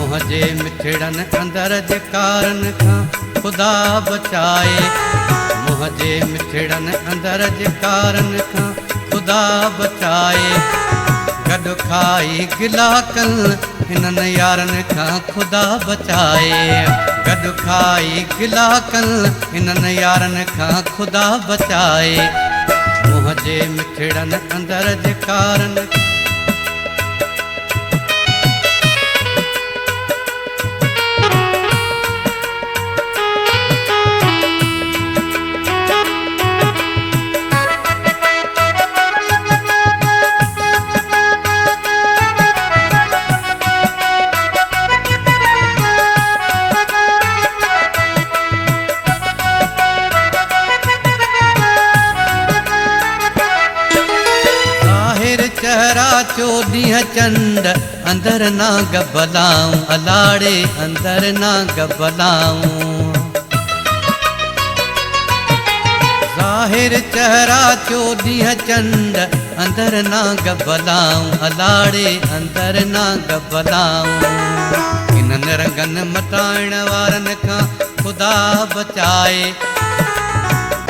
मुँह जे मिठड़न अंदर जे कारन खां खुदा बचाए। मुँह जे मिठड़न अंदर जे कारन खां खुदा बचाए। गॾु खाई गिला कल हिननि यारनि खां खुदा बचाए। गॾु खाई गिला कल हिननि यारनि खां खुदा बचाए। मुँह जे मिठड़न अंदर जे कारन चेहरा चोॾींहं चंड अंदर ना गबलाऊं अलाड़े अंदर ना गबलाऊं। ज़ाहिर चेहरा चोॾींहं चंड अंदर ना गबलाऊं अलाड़े अंदर ना गबलाऊं। इन्हनि रंगनि मटाइण वारनि खां खुदा बचाए।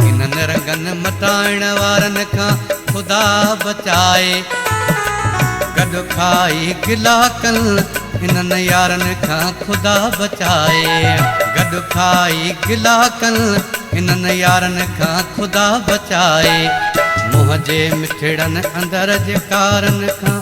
इन्हनि रंगनि मटाइण वारनि खां खुदा बचाए। गॾु खाई गिला कल हिननि यारनि खां खुदा बचाए। गॾु खाई गिला कल हिननि यारनि खां खुदा बचाए। मुँह जे मिठड़न अंदर जे कारन खां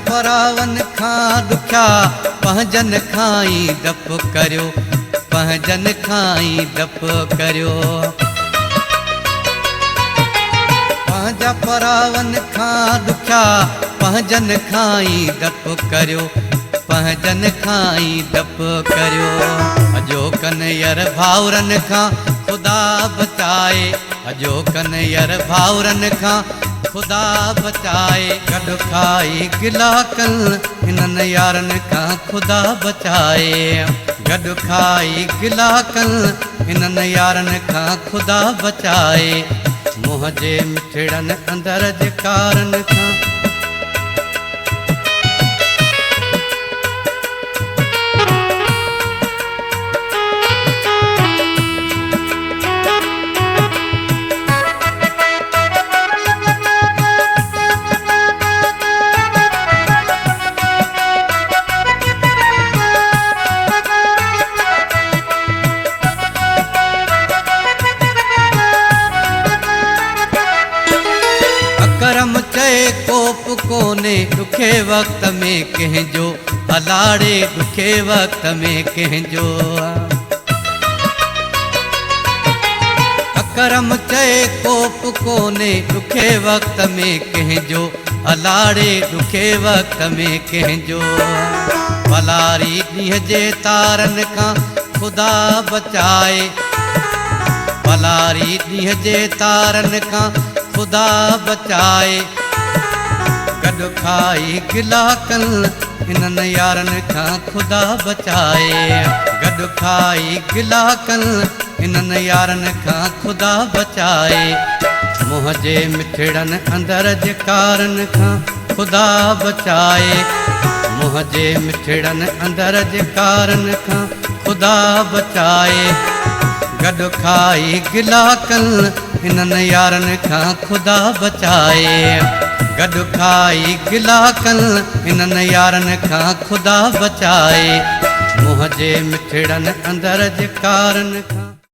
परावन खां ॾुखिया पंहिंजन खां ई डप करियो। पंहिंजन खां ई डप करियो। पंहिंजा परावन खां ॾुखिया पंहिंजन खां ई डप करियो। पंहिंजन खां ई डप करियो। अजो कन्हैयर भाउरनि खां खुदा बचाए। अजो कन्हैयर भाउरनि खां खुदा बचाए। गॾु खाई गिला कल हिननि यारनि खां खुदा बचाए। गॾु खाई गिला कल हिननि यारनि खां खुदा बचाए। मुँह जे मिठड़न अंदर जे कारन खां करम चए कोप कोने ॾुखे वक़्त में कंहिंजो अलाड़े ॾुखे वक़्त में कंहिंजो। करम चए कोप कोने ॾुखे वक़्त में कंहिंजो अलाड़े ॾुखे वक़्त में कंहिंजो। भलारी ॾींहं जे तारनि खां खुदा बचाए। भलारी ॾींहं जे तारनि खां खुदा बचाए। गॾु खाई गिला कल हिननि यारनि खां खुदा बचाए। गॾु खाई गिला कल हिननि यारनि खां खुदा बचाए। मुँह जे मिठड़न अंदर जे कारन खां खुदा बचाए। मुँह जे मिठड़न अंदर जे कारन खां खुदा बचाए। गॾु खाई गिला कल हिननि यारनि खां खुदा बचाए। गॾु खाई गिला कल हिननि यारनि खां खुदा बचाए। मुँह जे मिठड़न अंदर जे कारन खां